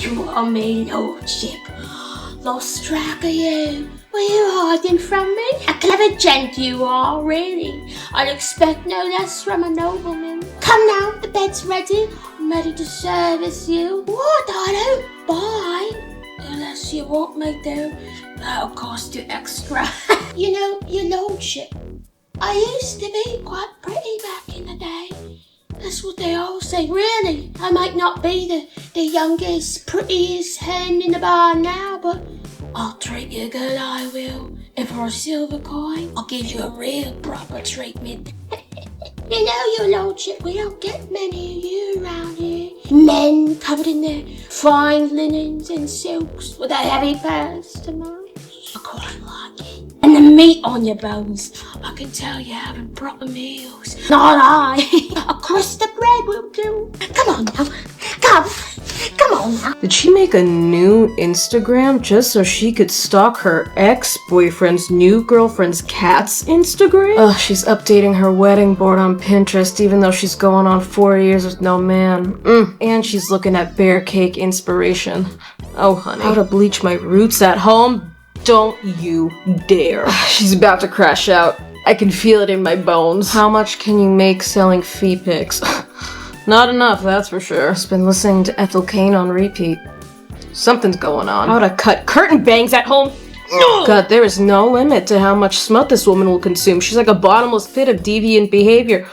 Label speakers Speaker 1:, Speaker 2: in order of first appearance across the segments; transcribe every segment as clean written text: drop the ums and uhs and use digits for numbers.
Speaker 1: you are me, lordship. Lost track of you. Were you hiding from me? A clever gent you are, really. I'd expect no less from a nobleman. Come now, the bed's ready. I'm ready to service you. What? I don't buy. Unless you want me to. That'll cost you extra. You know, your lordship, I used to be quite pretty back in the day. That's what they all say. Really, I might not be the youngest, prettiest hen in the barn now, but I'll treat you good, I will. And for a silver coin, I'll give you a real proper treatment. You know, your lordship, we don't get many of you around here. Men covered in their fine linens and silks with a heavy purse to match. I quite like it. And the meat on your bones. I can tell you're having proper meals. Not I. A crust of bread will do. Come on now. Come on now.
Speaker 2: Did she make a new Instagram just so she could stalk her ex-boyfriend's new girlfriend's cat's Instagram? Ugh, she's updating her wedding board on Pinterest even though she's going on 4 years with no man. And she's looking at bear cake inspiration. Oh, honey. How to bleach my roots at home? Don't you dare. She's about to crash out. I can feel it in my bones. How much can you make selling feet pics? Not enough, that's for sure. Just been listening to Ethel Cain on repeat. Something's going on. How to cut curtain bangs at home? No! God, there is no limit to how much smut this woman will consume. She's like a bottomless pit of deviant behavior.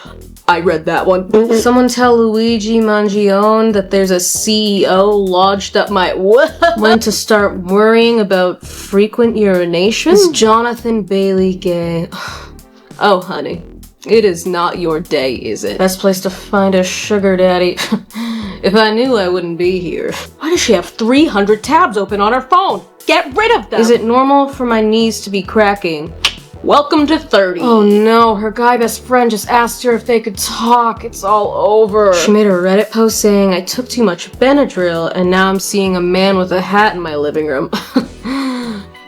Speaker 2: I read that one. Someone tell Luigi Mangione that there's a CEO lodged up my when to start worrying about frequent urination? Is Jonathan Bailey gay? Oh, honey. It is not your day, is it? Best place to find a sugar daddy. If I knew, I wouldn't be here. Why does she have 300 tabs open on her phone? Get rid of them! Is it normal for my knees to be cracking? Welcome to 30. Oh no, her guy best friend just asked her if they could talk. It's all over. She made a Reddit post saying, I took too much Benadryl and now I'm seeing a man with a hat in my living room.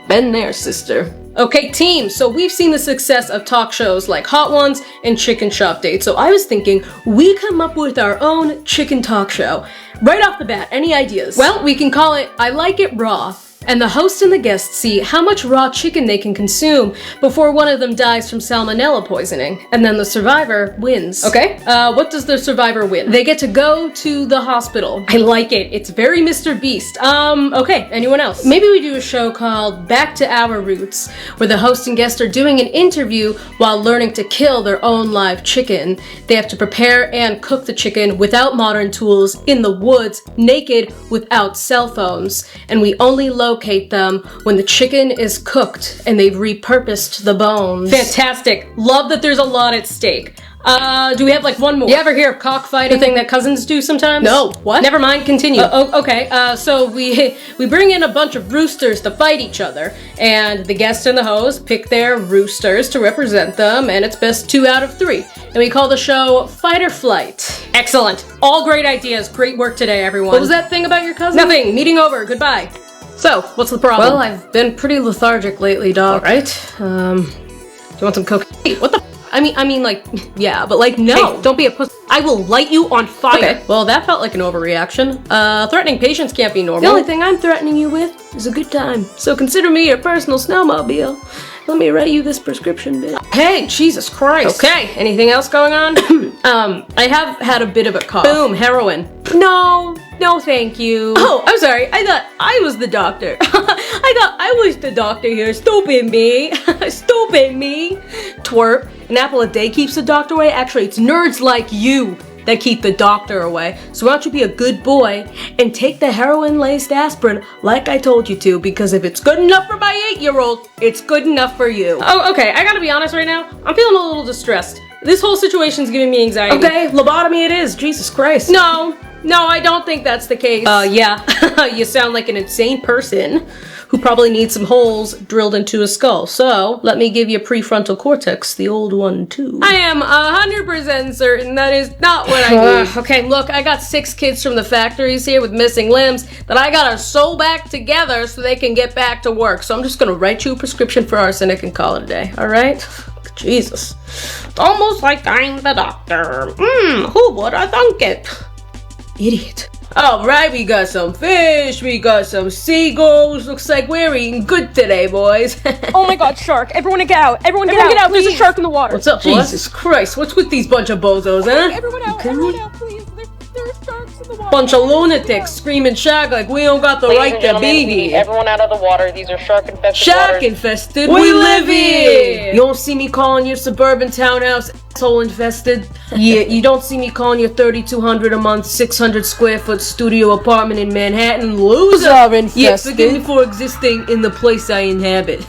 Speaker 2: Been there, sister. Okay, team, so we've seen the success of talk shows like Hot Ones and Chicken Shop Date, so I was thinking we come up with our own chicken talk show. Right off the bat, any ideas? Well, we can call it I Like It Raw. And the host and the guests see how much raw chicken they can consume before one of them dies from salmonella poisoning. And then the survivor wins. Okay, what does the survivor win? They get to go to the hospital. I like it. It's very Mr. Beast. Okay, anyone else? Maybe we do a show called Back to Our Roots, where the host and guest are doing an interview while learning to kill their own live chicken. They have to prepare and cook the chicken without modern tools, in the woods, naked, without cell phones. And we only locate them when the chicken is cooked and they've repurposed the bones. Fantastic. Love that there's a lot at stake. Do we have like one more? You ever hear of cockfighting? The thing that cousins do sometimes? No. What? Never mind, continue. Okay, so we bring in a bunch of roosters to fight each other, and the guest and the host pick their roosters to represent them, and it's best 2 out of 3. And we call the show Fight or Flight. Excellent. All great ideas. Great work today, everyone. What was that thing about your cousin? Nothing. Meeting over. Goodbye. So, what's the problem? Well, I've been pretty lethargic lately, dog. Alright, do you want some cocaine? What the I mean, like, yeah, but like, no. Hey, don't be a pussy. I will light you on fire. Okay, well, that felt like an overreaction. Threatening patients can't be normal. The only thing I'm threatening you with is a good time. So consider me your personal snowmobile. Let me write you this prescription, bitch. Hey, Jesus Christ. Okay, anything else going on? I have had a bit of a cough. Boom, heroin. No, thank you. Oh, I'm sorry. I thought I was the doctor. I thought I was the doctor here. Stupid me. Stupid me. Twerp. An apple a day keeps the doctor away? Actually, it's nerds like you that keep the doctor away. So why don't you be a good boy and take the heroin-laced aspirin like I told you to, because if it's good enough for my 8-year-old, it's good enough for you. Oh, okay, I gotta be honest right now. I'm feeling a little distressed. This whole situation's giving me anxiety. Okay, lobotomy it is. Jesus Christ. No, I don't think that's the case. Yeah, you sound like an insane person who probably needs some holes drilled into a skull. So, let me give you prefrontal cortex, the old one too. I am 100% certain that is not what I need. Okay, look, I got 6 kids from the factories here with missing limbs that I gotta sew back together so they can get back to work. So I'm just gonna write you a prescription for arsenic and call it a day, alright? Jesus. It's almost like I'm the doctor. Who would have thunk it? Idiot. Alright, we got some fish, we got some seagulls. Looks like we're eating good today, boys.
Speaker 3: Oh my god, shark. Everyone get out. Everyone get out. There's a shark in the water.
Speaker 2: What's up, Jesus Christ, what's with these bunch of bozos, huh?
Speaker 3: Everyone out, please. There are sharks in the water.
Speaker 2: Bunch of lunatics screaming shark like we don't got the right to be here.
Speaker 4: Everyone out of the water. These are shark-infested
Speaker 2: Shark
Speaker 4: waters.
Speaker 2: infested? We live here! You don't see me calling your suburban townhouse asshole infested? Yeah, you don't see me calling your $3,200 a month, 600 square foot studio apartment in Manhattan loser? Yeah, forgive me for existing in the place I inhabit.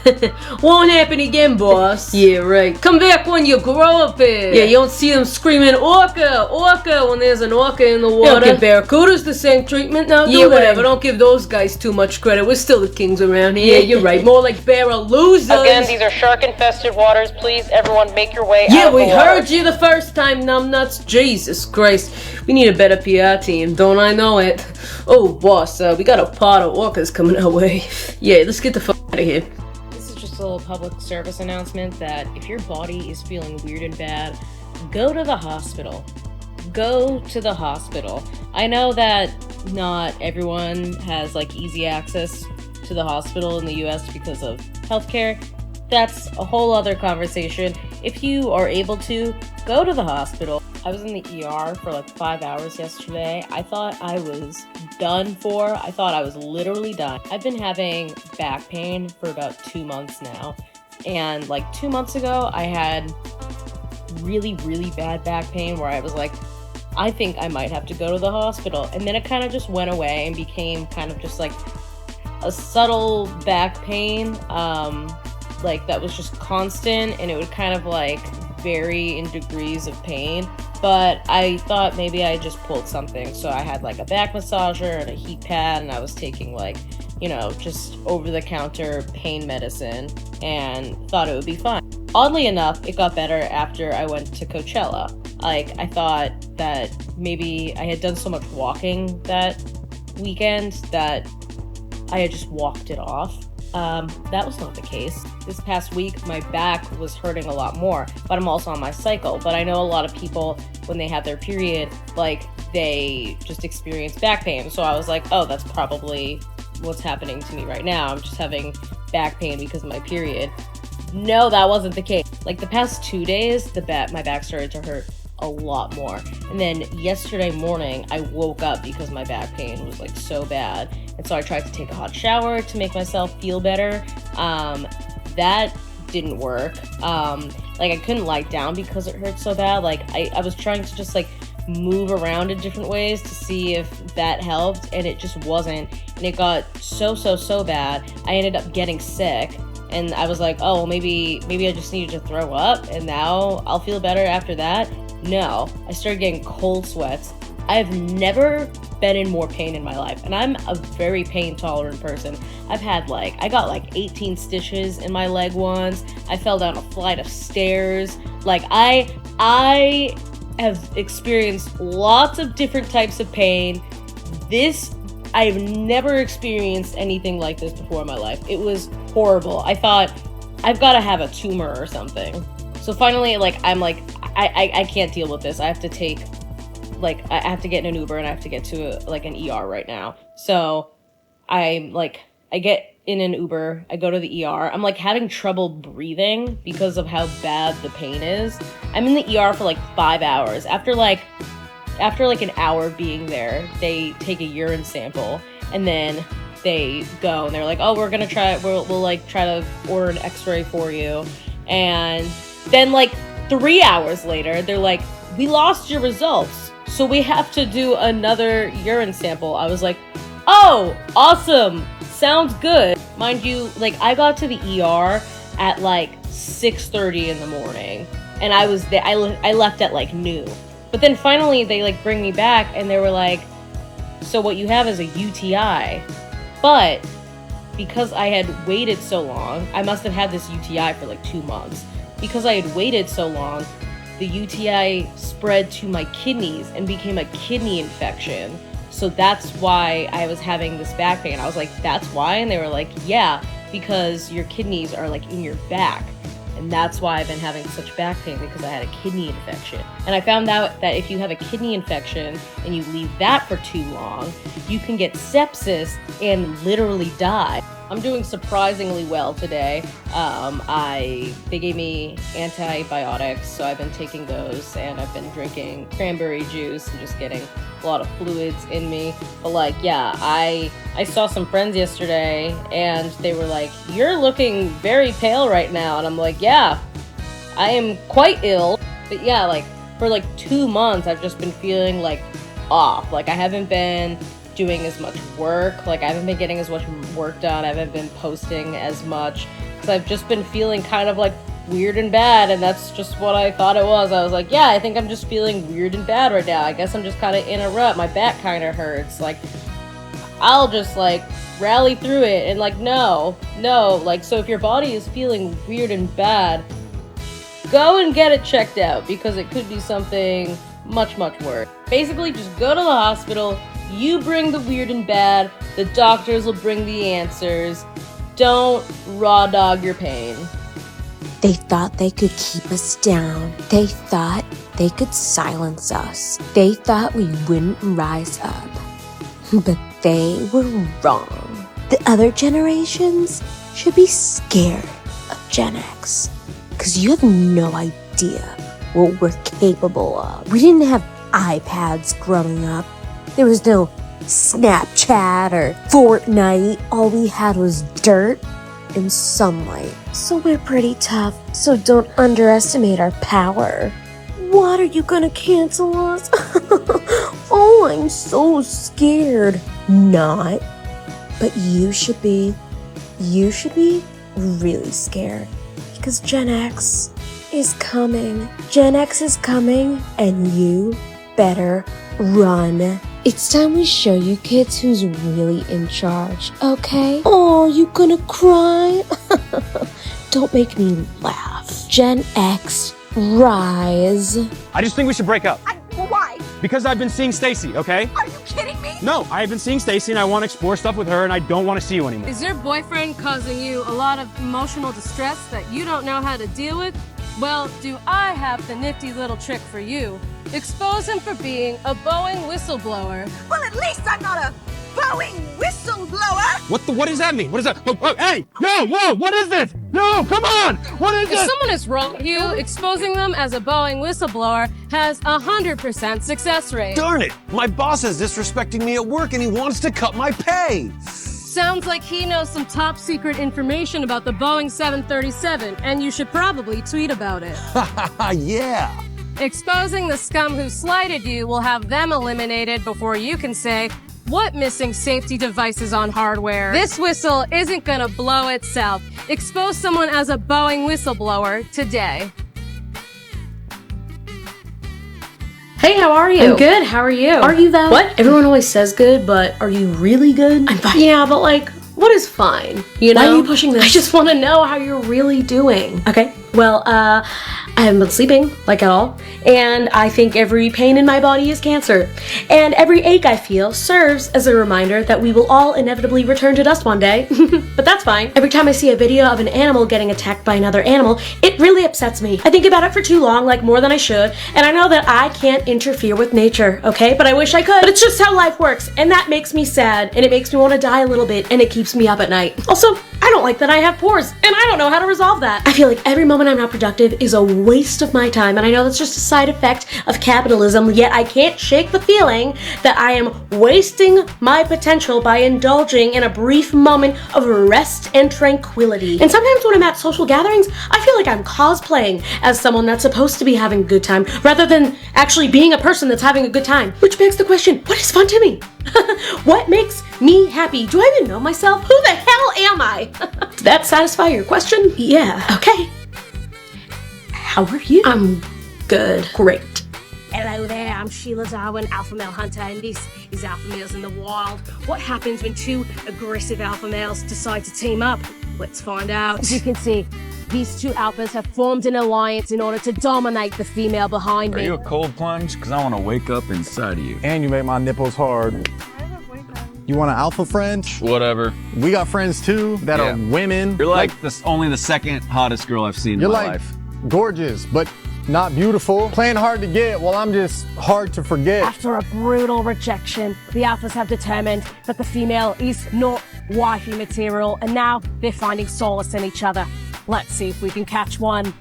Speaker 2: Won't happen again, boss. Yeah, right. Come back when you grow up here. Yeah, you don't see them screaming orca, orca when there's an orca in the water. Don't give barracudas the same treatment now, yeah, whatever. Don't give those guys too much credit. We're still the kings around here. Yeah, you're right. More like barra losers.
Speaker 4: Again, these are shark-infested waters. Please, everyone, make your way out
Speaker 2: Yeah,
Speaker 4: of the
Speaker 2: we
Speaker 4: water.
Speaker 2: heard you the first time, numbnuts. Jesus Christ. We need a better PR team, don't I know it? Oh, boss, we got a pot of orcas coming our way. Yeah, let's get the fuck out of here.
Speaker 5: This is just a little public service announcement that if your body is feeling weird and bad, go to the hospital. Go to the hospital. I know that not everyone has like easy access to the hospital in the US because of healthcare. That's a whole other conversation. If you are able to, go to the hospital. I was in the ER for like 5 hours yesterday. I thought I was done for. I thought I was literally done. I've been having back pain for about 2 months now. And like 2 months ago, I had really, really bad back pain where I was like, I think I might have to go to the hospital. And then it kind of just went away and became kind of just like a subtle back pain. Like that was just constant, and it would kind of like vary in degrees of pain. But I thought maybe I just pulled something, so I had like a back massager and a heat pad, and I was taking like, you know, just over-the-counter pain medicine, and thought it would be fine. Oddly enough, it got better after I went to Coachella. Like, I thought that maybe I had done so much walking that weekend that I had just walked it off. That was not the case. This past week, my back was hurting a lot more, but I'm also on my cycle. But I know a lot of people, when they have their period, like, they just experience back pain. So I was like, oh, that's probably what's happening to me right now. I'm just having back pain because of my period. No, that wasn't the case. Like, the past 2 days, my back started to hurt a lot more. And then yesterday morning, I woke up because my back pain was like so bad. And so I tried to take a hot shower to make myself feel better. That didn't work. Like, I couldn't lie down because it hurt so bad. Like, I was trying to just like move around in different ways to see if that helped, and it just wasn't. And it got so bad, I ended up getting sick. And I was like, oh, well, maybe I just needed to throw up, and now I'll feel better after that. No, I started getting cold sweats. I've never been in more pain in my life, and I'm a very pain tolerant person. I got like 18 stitches in my leg once. I fell down a flight of stairs. Like, I have experienced lots of different types of pain. I've never experienced anything like this before in my life. It was horrible. I thought, I've got to have a tumor or something. So finally, like, I'm like, I can't deal with this. I have to take, like, I have to get in an Uber, and I have to get to, an ER right now. So I get in an Uber, I go to the ER. I'm, like, having trouble breathing because of how bad the pain is. I'm in the ER for, like, 5 hours. After an hour being there, they take a urine sample, and then they go, and they're like, oh, we'll try to order an x-ray for you. And then, like, 3 hours later, they're like, we lost your results, so we have to do another urine sample. I was like, oh, awesome, sounds good. Mind you, like, I got to the ER at, like, 6:30 in the morning, and I was there, I left at, like, noon. But then finally, they, like, bring me back, and they were like, so what you have is a UTI. But because I had waited so long, I must have had this UTI for, like, 2 months. Because I had waited so long, the UTI spread to my kidneys and became a kidney infection. So that's why I was having this back pain. I was like, that's why? And they were like, yeah, because your kidneys are, like, in your back. And that's why I've been having such back pain, because I had a kidney infection. And I found out that if you have a kidney infection and you leave that for too long, you can get sepsis and literally die. I'm doing surprisingly well today. They gave me antibiotics, so I've been taking those, and I've been drinking cranberry juice and just getting a lot of fluids in me. But like, yeah, I saw some friends yesterday and they were like, "You're looking very pale right now." And I'm like, yeah, I am quite ill. But yeah, like for like 2 months, I've just been feeling like off. Like I haven't been doing as much work. Like I haven't been getting as much work done. I haven't been posting as much. So I've just been feeling kind of like weird and bad, and that's just what I thought it was. I was like, yeah, I think I'm just feeling weird and bad right now. I guess I'm just kind of in a rut. My back kind of hurts. Like, I'll just like rally through it. And like, no, like, so if your body is feeling weird and bad, go and get it checked out, because it could be something much worse. Basically, just go to the hospital. You bring the weird and bad. The doctors will bring the answers. Don't raw dog your pain.
Speaker 1: They thought they could keep us down. They thought they could silence us. They thought we wouldn't rise up. But they were wrong. The other generations should be scared of Gen X, because you have no idea what we're capable of. We didn't have iPads growing up. There was no Snapchat or Fortnite. All we had was dirt and sunlight. So we're pretty tough. So don't underestimate our power. What, are you gonna cancel us? Oh, I'm so scared. Not. But you should be really scared. Because Gen X is coming. Gen X is coming, and you better run. It's time we show you kids who's really in charge, okay? Oh, you gonna cry? Don't make me laugh. Gen X, rise.
Speaker 6: I just think we should break up.
Speaker 3: Why?
Speaker 6: Because I've been seeing Stacy, okay?
Speaker 3: Are you kidding me?
Speaker 6: No, I've been seeing Stacy and I want to explore stuff with her and I don't want to see you anymore.
Speaker 7: Is your boyfriend causing you a lot of emotional distress that you don't know how to deal with? Well, do I have the nifty little trick for you? Expose him for being a Boeing whistleblower.
Speaker 3: Well, at least I'm not a Boeing whistleblower.
Speaker 6: What does that mean? What is that? Oh, hey! No, whoa, what is this? No, come on! What is
Speaker 7: If
Speaker 6: this?
Speaker 7: someone is wrong with you, exposing them as a Boeing whistleblower has a 100% success rate.
Speaker 8: Darn it! My boss is disrespecting me at work and he wants to cut my pay!
Speaker 7: Sounds like he knows some top secret information about the Boeing 737, and you should probably tweet about it.
Speaker 8: Yeah!
Speaker 7: Exposing the scum who slighted you will have them eliminated before you can say, "What missing safety devices on hardware? This whistle isn't gonna blow itself." Expose someone as a Boeing whistleblower today.
Speaker 2: Hey, how are you?
Speaker 5: I'm good, how are you?
Speaker 2: Are you though?
Speaker 5: What?
Speaker 2: Everyone always says good, but are you really good?
Speaker 5: I'm fine.
Speaker 2: Yeah, but like, what is fine? You know?
Speaker 5: Why are you pushing this?
Speaker 2: I just want to know how you're really doing.
Speaker 5: Okay, well, I haven't been sleeping, like at all, and I think every pain in my body is cancer, and every ache I feel serves as a reminder that we will all inevitably return to dust one day, but that's fine. Every time I see a video of an animal getting attacked by another animal, it really upsets me. I think about it for too long, like more than I should, and I know that I can't interfere with nature, okay? But I wish I could. But it's just how life works, and that makes me sad, and it makes me want to die a little bit, and it keeps me up at night. Also, I don't like that I have pores, and I don't know how to resolve that. I feel like every moment I'm not productive is a waste of my time, and I know that's just a side effect of capitalism, yet I can't shake the feeling that I am wasting my potential by indulging in a brief moment of rest and tranquility. And sometimes when I'm at social gatherings, I feel like I'm cosplaying as someone that's supposed to be having a good time, rather than actually being a person that's having a good time. Which begs the question, what is fun to me? What makes me happy? Do I even know myself? Who the hell am I? Did that satisfy your question?
Speaker 2: Yeah.
Speaker 5: Okay. How are you?
Speaker 2: I'm good.
Speaker 5: Great.
Speaker 7: Hello there, I'm Sheila Darwin, Alpha Male Hunter, and this is Alpha Males in the Wild. What happens when two aggressive alpha males decide to team up? Let's find out. As you can see, these two alphas have formed an alliance in order to dominate the female behind
Speaker 9: Are
Speaker 7: me.
Speaker 9: you a cold plunge? Because I want to wake up inside of you.
Speaker 6: And you make my nipples hard.
Speaker 9: You want an alpha friend?
Speaker 10: Whatever.
Speaker 9: We got friends too that are women.
Speaker 10: You're like only the second hottest girl I've seen in my life.
Speaker 9: Gorgeous, but not beautiful. Playing hard to get, while I'm just hard to forget.
Speaker 7: After a brutal rejection, the alphas have determined that the female is not wifey material, and now they're finding solace in each other. Let's see if we can catch one.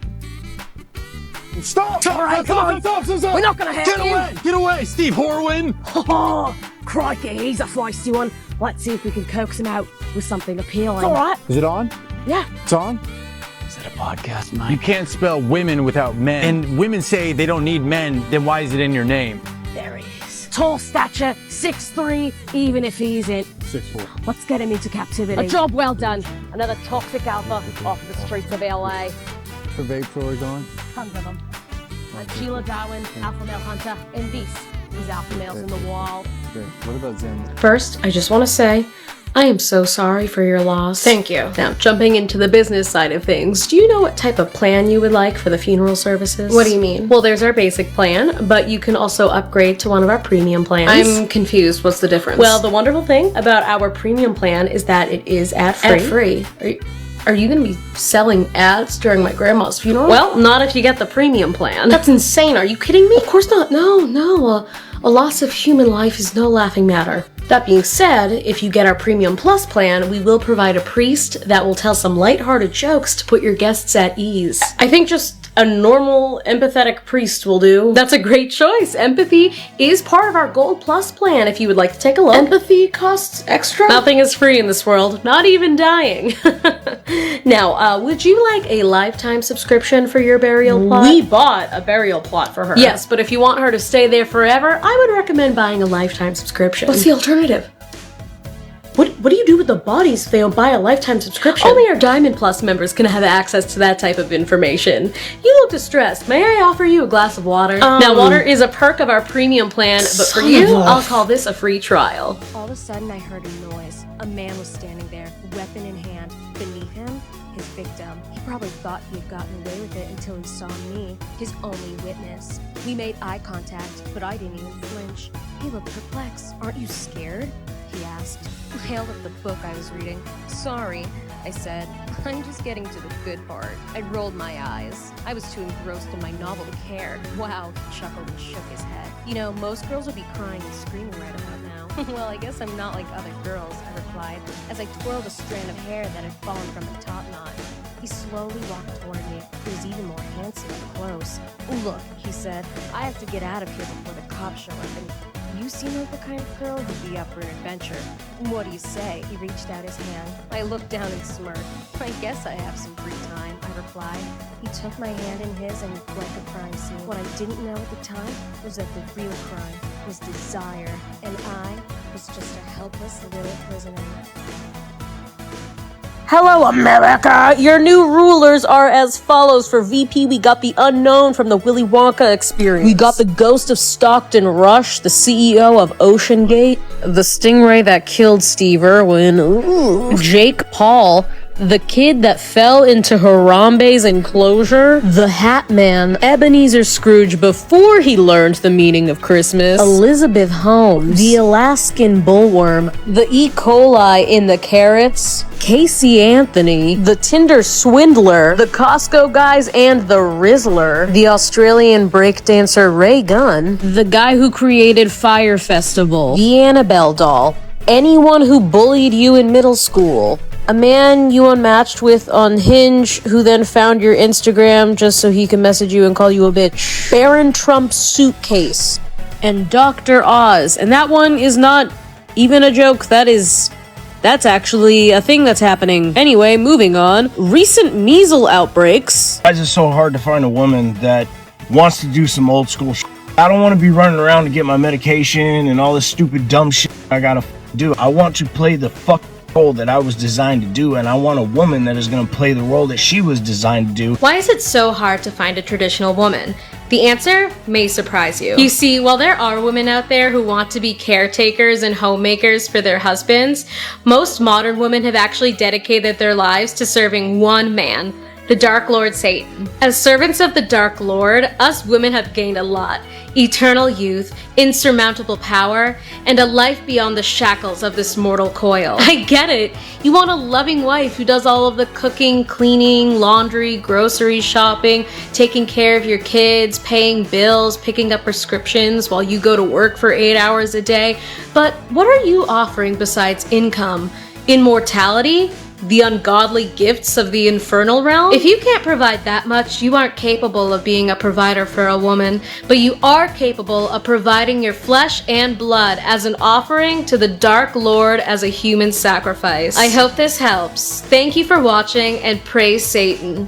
Speaker 9: Stop!
Speaker 7: All right, come on.
Speaker 9: Stop.
Speaker 7: We're not gonna hurt you.
Speaker 9: Get away, Steve Horwin!
Speaker 7: Oh, crikey, he's a feisty one. Let's see if we can coax him out with something appealing. It's all right.
Speaker 9: Is it on?
Speaker 7: Yeah.
Speaker 9: It's on?
Speaker 10: Is it a podcast, Mike?
Speaker 11: You can't spell women without men. And women say they don't need men, then why is it in your name?
Speaker 7: There he is. Tall stature, 6'3", even if he isn't.
Speaker 9: 6'4".
Speaker 7: Let's get him into captivity. A job well done. Another toxic alpha off the streets of LA.
Speaker 9: The vape story's on.
Speaker 7: Tons of them. I'm Sheila Darwin, alpha male hunter, and this is Alpha Males in the Wild.
Speaker 9: Okay, what about Zen?
Speaker 2: First, I just want to say, I am so sorry for your loss.
Speaker 3: Thank you.
Speaker 2: Now, jumping into the business side of things, do you know what type of plan you would like for the funeral services?
Speaker 3: What do you mean?
Speaker 2: Well, there's our basic plan, but you can also upgrade to one of our premium plans.
Speaker 3: I'm confused. What's the difference?
Speaker 2: Well, the wonderful thing about our premium plan is that it is ad-free.
Speaker 3: Ad-free.
Speaker 2: Are you gonna be selling ads during my grandma's funeral?
Speaker 3: Well, not if you get the premium plan.
Speaker 2: That's insane. Are you kidding me? Of course not. No. A loss of human life is no laughing matter. That being said, if you get our Premium Plus plan, we will provide a priest that will tell some lighthearted jokes to put your guests at ease.
Speaker 3: I think just a normal, empathetic priest will do.
Speaker 2: That's a great choice. Empathy is part of our Gold Plus plan if you would like to take a look.
Speaker 3: Empathy costs extra?
Speaker 2: Nothing is free in this world, not even dying. Now, would you like a lifetime subscription for your burial plot?
Speaker 3: We bought a burial plot for her.
Speaker 2: Yes, but if you want her to stay there forever, I would recommend buying a lifetime subscription.
Speaker 3: What's the alternative?
Speaker 2: What do you do with the bodies if they don't buy a lifetime subscription? Only our Diamond Plus members can have access to that type of information. You look distressed. May I offer you a glass of water? Now, water is a perk of our premium plan, but for you, I'll call this a free trial.
Speaker 7: All of a sudden, I heard a noise. A man was standing there, weapon in hand. Beneath him, his victim. He probably thought he had gotten away with it until he saw me, his only witness. We made eye contact, but I didn't even flinch. He looked perplexed. Aren't you scared? He asked. I held up the book I was reading. Sorry, I said. I'm just getting to the good part. I rolled my eyes. I was too engrossed in my novel to care. Wow, he chuckled and shook his head. You know, most girls would be crying and screaming right about now. Well, I guess I'm not like other girls, I replied, as I twirled a strand of hair that had fallen from a top knot. He slowly walked toward me. He was even more handsome up close. Look, he said, I have to get out of here before the cops show up, and you seem like the kind of girl who'd be up for an adventure. What do you say? He reached out his hand. I looked down and smirked. I guess I have some free time, I replied. He took my hand in his and fled the crime scene. What I didn't know at the time was that the real crime was desire, and I was just a helpless little prisoner.
Speaker 3: Hello, America! Your new rulers are as follows. For VP, we got the unknown from the Willy Wonka experience. We got the ghost of Stockton Rush, the CEO of Ocean Gate, the stingray that killed Steve Irwin, Jake Paul, the kid that fell into Harambe's enclosure, the Hat Man, Ebenezer Scrooge before he learned the meaning of Christmas, Elizabeth Holmes, the Alaskan bullworm, the E. coli in the carrots, Casey Anthony, the Tinder swindler, the Costco guys and the Rizzler, the Australian breakdancer Ray Gunn, the guy who created Fire Festival, the Annabelle doll, anyone who bullied you in middle school, a man you unmatched with on Hinge who then found your Instagram just so he can message you and call you a bitch, Barron Trump's suitcase, and Dr. Oz. And that one is not even a joke, that's actually a thing that's happening. Anyway, moving on. Recent measles outbreaks.
Speaker 11: Why is it so hard to find a woman that wants to do some old school shit? I don't want to be running around to get my medication and all this stupid dumb shit I gotta do. I want to play the role that I was designed to do, and I want a woman that is going to play the role that she was designed to do.
Speaker 1: Why is it so hard to find a traditional woman? The answer may surprise you. You see, while there are women out there who want to be caretakers and homemakers for their husbands, most modern women have actually dedicated their lives to serving one man,
Speaker 12: The Dark Lord Satan. As servants of the Dark Lord, us women have gained a lot. Eternal youth, insurmountable power, and a life beyond the shackles of this mortal coil. I get it. You want a loving wife who does all of the cooking, cleaning, laundry, grocery shopping, taking care of your kids, paying bills, picking up prescriptions while you go to work for 8 hours a day. But what are you offering besides income? Immortality? The ungodly gifts of the infernal realm? If you can't provide that much, you aren't capable of being a provider for a woman, but you are capable of providing your flesh and blood as an offering to the Dark Lord as a human sacrifice. I hope this helps. Thank you for watching, and praise Satan.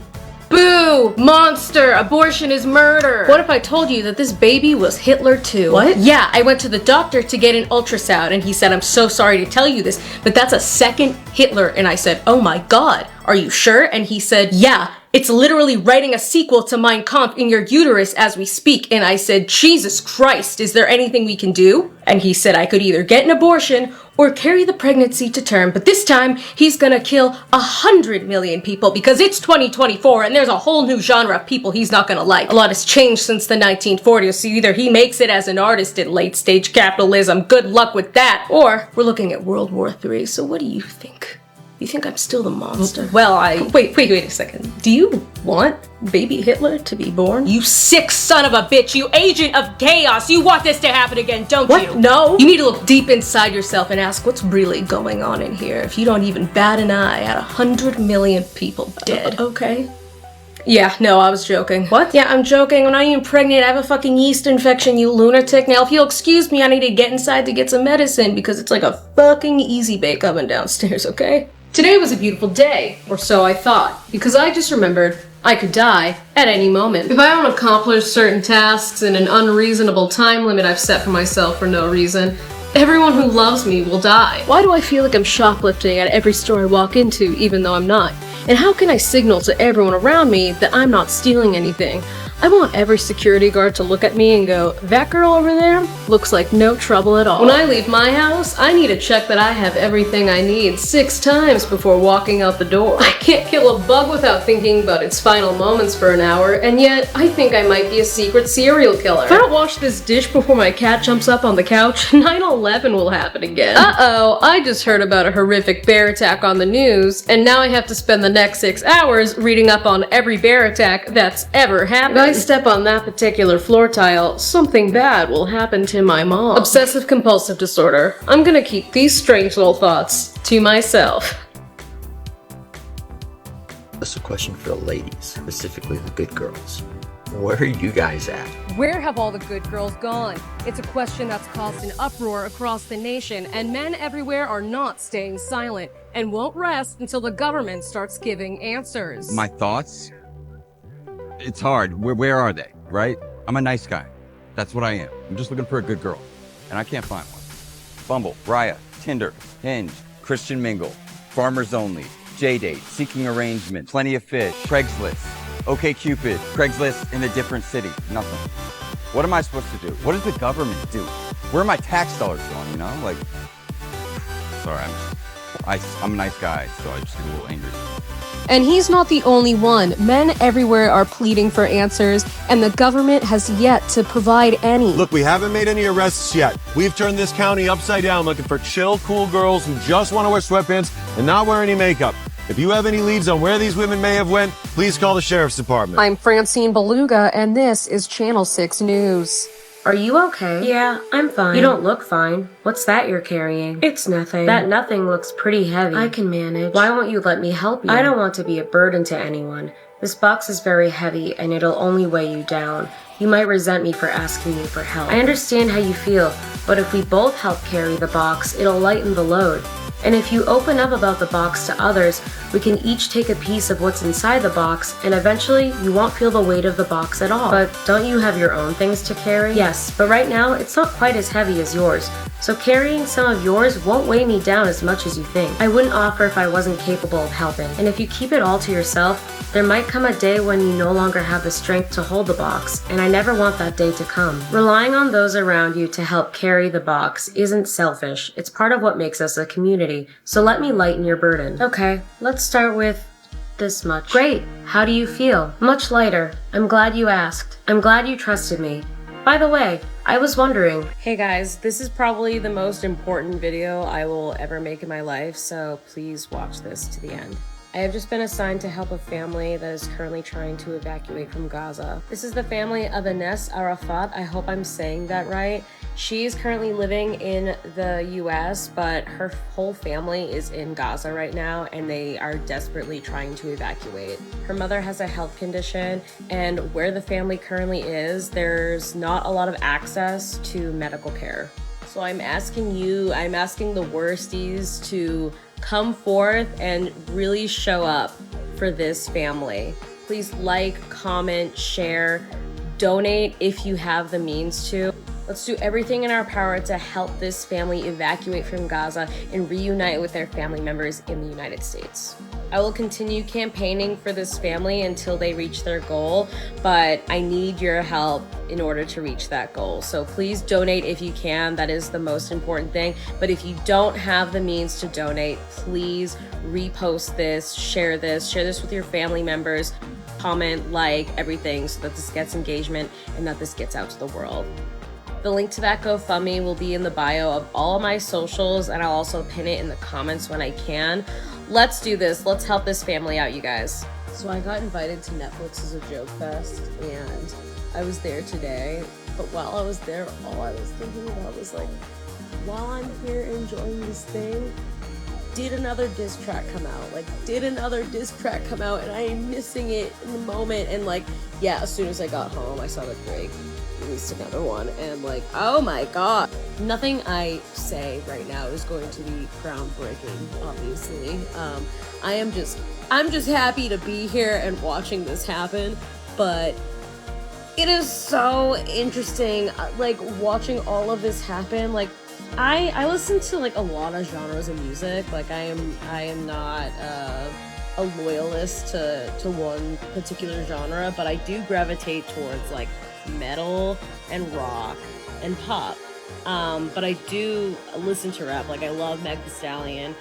Speaker 12: Boo! Monster! Abortion is murder! What if I told you that this baby was Hitler too?
Speaker 2: What?
Speaker 12: Yeah, I went to the doctor to get an ultrasound and he said, I'm so sorry to tell you this, but that's a second Hitler. And I said, oh my god, are you sure? And he said, yeah, it's literally writing a sequel to Mein Kampf in your uterus as we speak. And I said, Jesus Christ, is there anything we can do? And he said I could either get an abortion or carry the pregnancy to term, but this time he's gonna kill 100 million people because it's 2024 and there's a whole new genre of people he's not gonna like. A lot has changed since the 1940s, so either he makes it as an artist in late stage capitalism, good luck with that, or we're looking at World War III, so what do you think? You think I'm still the monster? Well, Wait a second. Do you want baby Hitler to be born? You sick son of a bitch, you agent of chaos! You want this to happen again, don't you? No! You need to look deep inside yourself and ask what's really going on in here if you don't even bat an eye at 100 million people dead. Okay. Yeah, no, I was joking. What? Yeah, I'm joking. I'm not even pregnant. I have a fucking yeast infection, you lunatic. Now, if you'll excuse me, I need to get inside to get some medicine because it's like a fucking easy bake oven downstairs, okay? Today was a beautiful day, or so I thought, because I just remembered I could die at any moment. If I don't accomplish certain tasks in an unreasonable time limit I've set for myself for no reason, everyone who loves me will die. Why do I feel like I'm shoplifting at every store I walk into, even though I'm not? And how can I signal to everyone around me that I'm not stealing anything? I want every security guard to look at me and go, that girl over there looks like no trouble at all. When I leave my house, I need to check that I have everything I need 6 times before walking out the door. I can't kill a bug without thinking about its final moments for an hour, and yet I think I might be a secret serial killer. If I don't wash this dish before my cat jumps up on the couch, 9/11 will happen again. Uh-oh, I just heard about a horrific bear attack on the news, and now I have to spend the next 6 hours reading up on every bear attack that's ever happened. If I step on that particular floor tile, something bad will happen to my mom. Obsessive compulsive disorder. I'm gonna keep these strange little thoughts to myself.
Speaker 13: That's a question for the ladies, specifically the good girls. Where are you guys at?
Speaker 7: Where have all the good girls gone? It's a question that's caused an uproar across the nation, and men everywhere are not staying silent and won't rest until the government starts giving answers.
Speaker 10: My thoughts? It's hard. Where are they, right? I'm a nice guy. That's what I am. I'm just looking for a good girl, and I can't find one. Bumble, Raya, Tinder, Hinge, Christian Mingle, Farmers Only, J-Date, Seeking Arrangement, Plenty of Fish, Craigslist, OkCupid, Craigslist in a different city. Nothing. What am I supposed to do? What does the government do? Where are my tax dollars going, you know? Like, sorry, I'm a nice guy, so I just get a little angry.
Speaker 12: And he's not the only one. Men everywhere are pleading for answers, and the government has yet to provide any.
Speaker 8: Look, we haven't made any arrests yet. We've turned this county upside down looking for chill, cool girls who just want to wear sweatpants and not wear any makeup. If you have any leads on where these women may have went, please call the sheriff's department.
Speaker 12: I'm Francine Beluga, and this is Channel 6 News. Are you okay?
Speaker 14: Yeah, I'm fine.
Speaker 12: You don't look fine. What's that you're carrying?
Speaker 14: It's nothing.
Speaker 12: That nothing looks pretty heavy.
Speaker 14: I can manage.
Speaker 12: Why won't you let me help you?
Speaker 14: I don't want to be a burden to anyone. This box is very heavy and it'll only weigh you down. You might resent me for asking you for help. I understand how you feel, but if we both help carry the box, it'll lighten the load. And if you open up about the box to others, we can each take a piece of what's inside the box, and eventually you won't feel the weight of the box at all. But don't you have your own things to carry? Yes, but right now it's not quite as heavy as yours, so carrying some of yours won't weigh me down as much as you think. I wouldn't offer if I wasn't capable of helping. And if you keep it all to yourself, there might come a day when you no longer have the strength to hold the box, and I never want that day to come. Relying on those around you to help carry the box isn't selfish. It's part of what makes us a community. So let me lighten your burden. Okay, let's start with this much. Great. How do you feel? Much lighter. I'm glad you asked. I'm glad you trusted me. By the way, I was wondering.
Speaker 3: Hey guys, this is probably the most important video I will ever make in my life, so please watch this to the end. I have just been assigned to help a family that is currently trying to evacuate from Gaza. This is the family of Ines Arafat. I hope I'm saying that right. She is currently living in the US, but her whole family is in Gaza right now and they are desperately trying to evacuate. Her mother has a health condition, and where the family currently is, there's not a lot of access to medical care. So I'm asking you, I'm asking the worsties to come forth and really show up for this family. Please like, comment, share, donate if you have the means to. Let's do everything in our power to help this family evacuate from Gaza and reunite with their family members in the United States. I will continue campaigning for this family until they reach their goal, but I need your help in order to reach that goal. So please donate if you can. That is the most important thing. But if you don't have the means to donate, please repost this, share this with your family members, comment, like, everything so that this gets engagement and that this gets out to the world. The link to that GoFundMe will be in the bio of all of my socials, and I'll also pin it in the comments when I can. Let's do this. Let's help this family out, you guys. So I got invited to Netflix's A Joke Fest, and I was there today. But while I was there, all I was thinking about was like, while I'm here enjoying this thing, did another diss track come out? And I am missing it in the moment. And like, yeah, as soon as I got home, I saw that Drake released another one, and like, oh my god. Nothing I say right now is going to be groundbreaking, obviously. I'm just happy to be here and watching this happen, but it is so interesting, like, watching all of this happen. Like, I listen to like a lot of genres of music. Like, I am not a loyalist to one particular genre, but I do gravitate towards like metal and rock and pop. But I do listen to rap. Like, I love Meg Thee Stallion,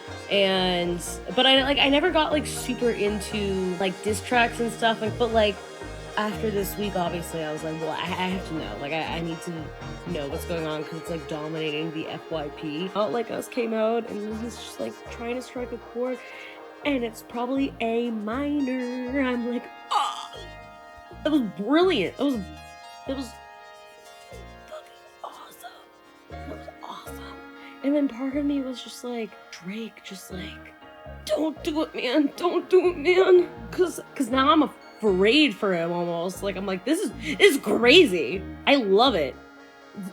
Speaker 3: but I never got like super into like diss tracks and stuff. But like, after this week, obviously, I was like, well, I have to know. Like, I need to know what's going on because it's like dominating the FYP. Not Like Us came out, and he's just like trying to strike a chord, and it's probably A minor. I'm like, oh, that was brilliant. It was fucking awesome. That was awesome. And then part of me was just like, Drake, just like, don't do it, man. Don't do it, man. Cause now I'm afraid for him almost. Like, I'm like, this is crazy. I love it.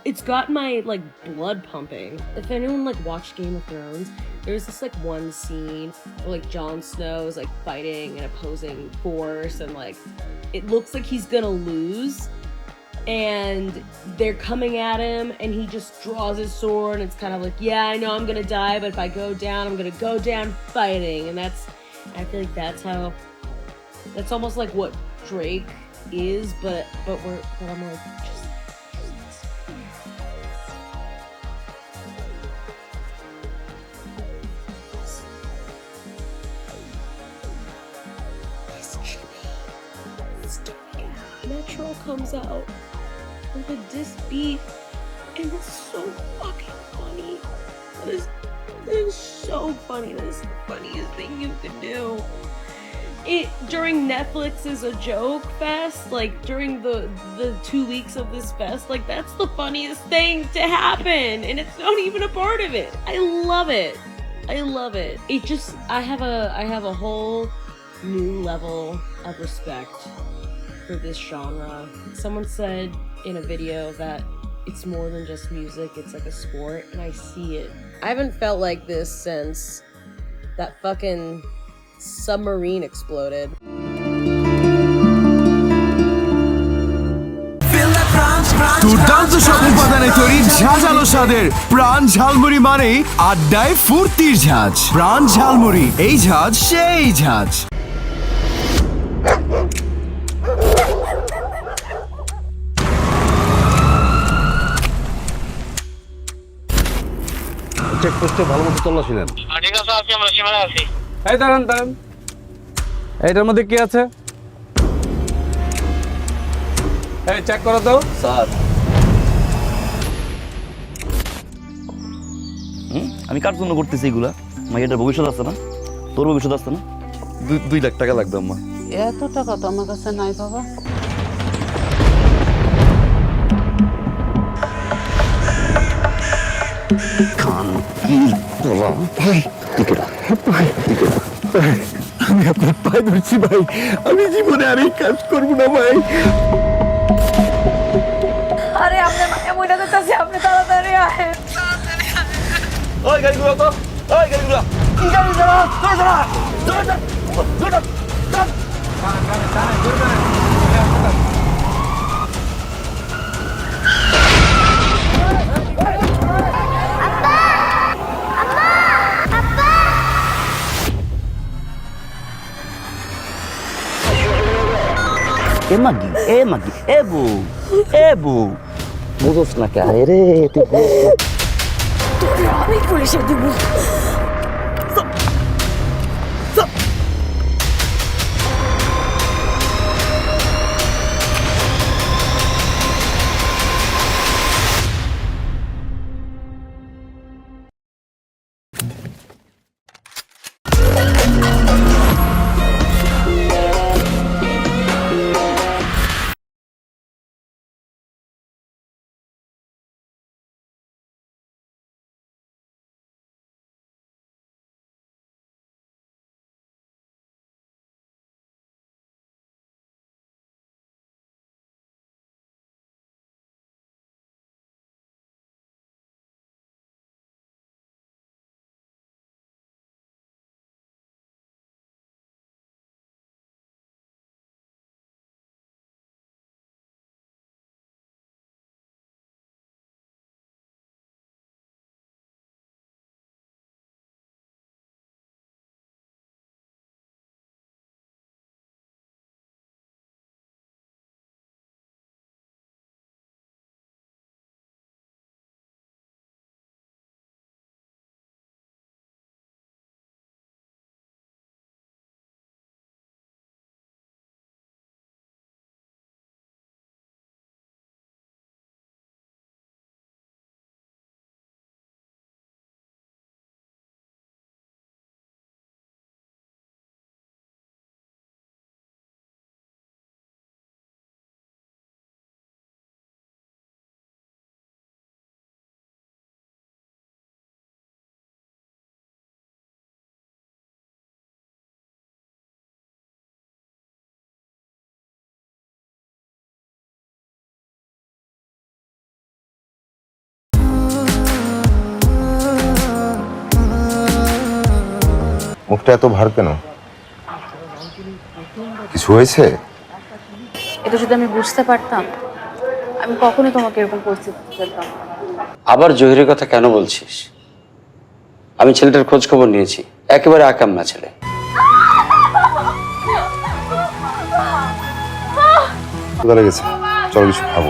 Speaker 3: It's got my like blood pumping. If anyone like watched Game of Thrones, there's this like one scene where like Jon Snow is like fighting an opposing force, and like it looks like he's gonna lose, and they're coming at him, and he just draws his sword, and it's kind of like, yeah, I know I'm gonna die, but if I go down, I'm gonna go down fighting. And I feel like that's almost like what Drake is, but I'm like, Metro comes out with a diss beat, and it's so fucking funny. That is so funny. That is the funniest thing you could do. During Netflix's A Joke Fest, like during the 2 weeks of this fest, like that's the funniest thing to happen, and it's not even a part of it. I love it. It just, I have a whole new level of respect for this genre. Someone said in a video that it's more than just music, it's like a sport, and I see it. I haven't felt like this since that fucking submarine exploded.
Speaker 15: দুর্দান্ত সব উপাদানে তৈরি ঝাঁঝালো স্বাদের প্রাণ ঝালমুড়ি মানেই আড্ডায় ফুর্তির ঝাঁজ। প্রাণ ঝালমুড়ি, এই ঝাঁজ সেই ঝাঁজ।
Speaker 16: চেকপোস্টে ভালো মতো তল্লাশি নেন।
Speaker 17: ঠিক আছে, আমরা সীমানা আছি।
Speaker 16: এই দাঁড়ান। এটার মধ্যে কি আছে? এই চেক করো তো
Speaker 17: স্যার। আমি কার জন্য করতেছি এগুলা? মাইয়াটার ভবিষ্যৎ আছে না? তোর ভবিষ্যৎ আছে না? 2 লাখ টাকা লাগবে আম্মা।
Speaker 18: এত টাকা তো আমার কাছে নাই বাবা।
Speaker 17: খান কি তোলা ভাই টিকেটা
Speaker 6: আমি আপনার পায়ে ধরছি ভাই, আমি জীবনে আর এই কাজ করবো না ভাই।
Speaker 19: আরে আপনার মায়া মইটা দিতেছি, আপনি তাড়াতাড়ি আহেন।
Speaker 17: ওই গাড়িগুলো তো, ওই গাড়িগুলো কি গাড়ি দাঁড়া, দাঁড়া দাঁড়া এ মাগি এ বউ বুঝোস না কে রে তুই
Speaker 19: তোরে আমি পুলিশে দিব।
Speaker 20: মুখটা এত ভার কেন? কিছু হয়েছে?
Speaker 21: এটা যদি আমি বুঝতে পারতাম, আমি কখনোই তোমাকে এরকম পরিস্থিতিতে ফেলতাম না।
Speaker 22: আবার জহিরের কথা কেন বলছিস? আমি ছেলেটার খোঁজ খবর নিয়েছি, একেবারে আকাম্মা ছেলে।
Speaker 20: ক্ষুধা লেগেছে, চলো কিছু খাবো।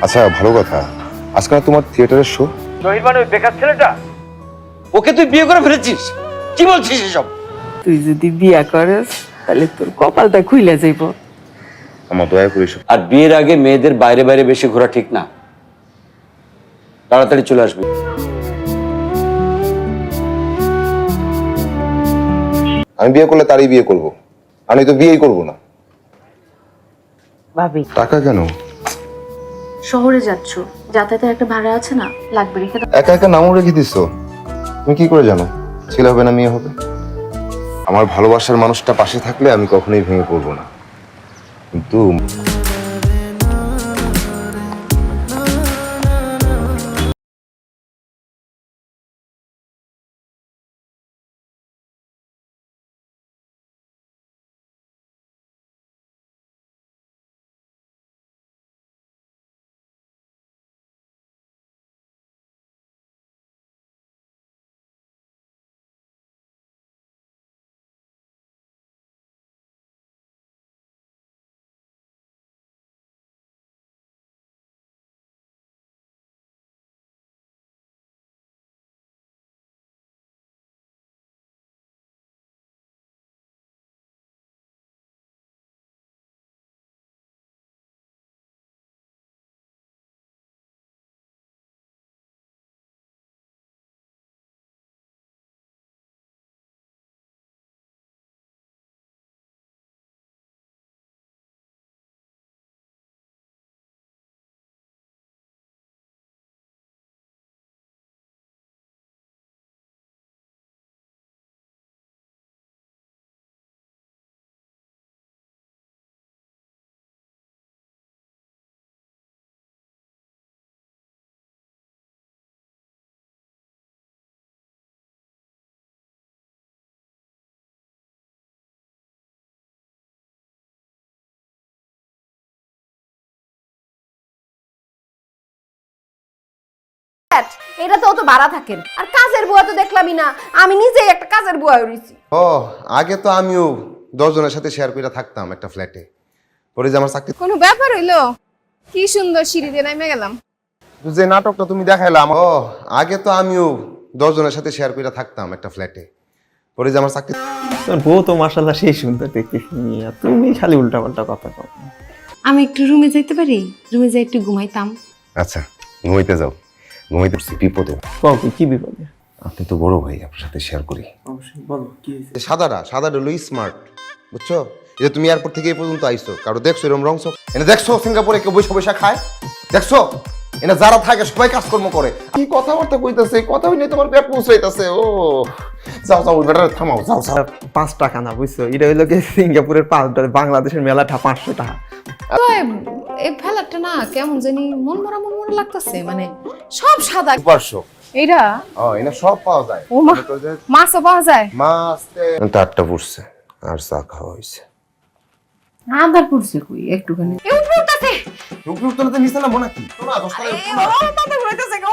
Speaker 20: আচ্ছা ভালো কথা, আজকে না তোমার থিয়েটারের শো?
Speaker 22: জহির মানে ওই বেকার ছেলেটা, ওকে তুই বিয়ে করে ফেলেছিস? কি বলছিস এসব?
Speaker 18: তুই যদি বিয়া করিস তাহলে তোর কপালটা খুইলা যাইব।
Speaker 20: আমার দয়া করিস।
Speaker 22: আর বিয়ের আগে মেয়েদের বাইরে বাইরে বেশি ঘোরা ঠিক না, তাড়াতাড়ি চলে আসবি।
Speaker 20: আমি বিয়ে করলে তারই বিয়ে করব, আমি তো বিয়েই করব না।
Speaker 18: ভাবি
Speaker 20: টাকা কেন?
Speaker 21: শহরে যাচ্ছ, যাতায়াতের একটা ভাড়া আছে না, লাগবে রেখে দাও।
Speaker 20: একা একা নামও রেখে দিছো, তুমি কি করে জানো ছেলে হবে না মেয়ে হবে? আমার ভালোবাসার মানুষটা পাশে থাকলে আমি কখনোই ভেঙে পড়বো না, কিন্তু
Speaker 19: এটা তো অত ভাড়া থাকেন আর কাজের বুয়া তো দেখলামই না আমি নিজেই একটা কাজের বুয়া হইছি
Speaker 20: ও আগে তো আমিও 10 জনের সাথে শেয়ার করে থাকতাম একটা ফ্ল্যাটে, পরে যে আমার চাকরি
Speaker 19: কোনো ব্যাপার হইলো কি সুন্দর সিঁড়ি দিয়ে নামে গেলাম।
Speaker 20: যে নাটকটা তুমি দেখাইলাম, ও আগে তো আমিও 10 জনের সাথে শেয়ার করে থাকতাম একটা ফ্ল্যাটে, পরে যে আমার চাকরি।
Speaker 4: তোর বউ তো মাশাআল্লাহ সেই সুন্দর দেখতেছি, তুমি খালি উল্টাপাল্টা কথা কও।
Speaker 5: আমি একটু রুমে যাইতে পারি? রুমে যাই একটু ঘুমাইতাম।
Speaker 20: আচ্ছা ঘুমাইতে যাও, ঘুমাইতে বিপদে।
Speaker 4: কি বিপদে?
Speaker 20: আপনি তো বড় ভাই, আপনার সাথে শেয়ার করি।
Speaker 4: অবশ্যই বলো কি হইছে।
Speaker 20: সাদাটা লুই স্মার্ট, বুঝছো? এই যে তুমি এয়ারপোর্ট থেকে এই পর্যন্ত আইছো, কারো দেখছো এরকম রং চোখ? এনে দেখছো সিঙ্গাপুরে কেউ বৈশা বৈশা খায়? দেখছো এনে যারা থাকে সবাই কাজকর্ম করে। কি কথাবার্তা কইতাছে, কথা হইনি তোমার পেট পৌঁছাইতাছে। ও যাও যাও ওই বেটারে থামাও, যাও যাও।
Speaker 4: 5 টাকা না, বুঝছো? এটা হইলো কি সিঙ্গাপুরের 5 ডলার, বাংলাদেশের মেলাটা 500 টাকা।
Speaker 19: তো এই ফেলারটা না কেমন জানি মন মরা লাগতেছে, মানে সব সাদা।
Speaker 20: 500
Speaker 19: এইটা
Speaker 20: এনে সব পাওয়া যায়।
Speaker 19: ও মাছও পাওয়া যায়।
Speaker 20: মাছ তারটা পড়ছে আর চা খাওয়া হইছে।
Speaker 19: আদার পড়ছে কই একটুখানি। এ উঠতাছে।
Speaker 20: রুকরুক তো নিচে না মনে কি? শোনা 10 টাকা।
Speaker 19: ও মাথা ঘুরাইতেছে গো,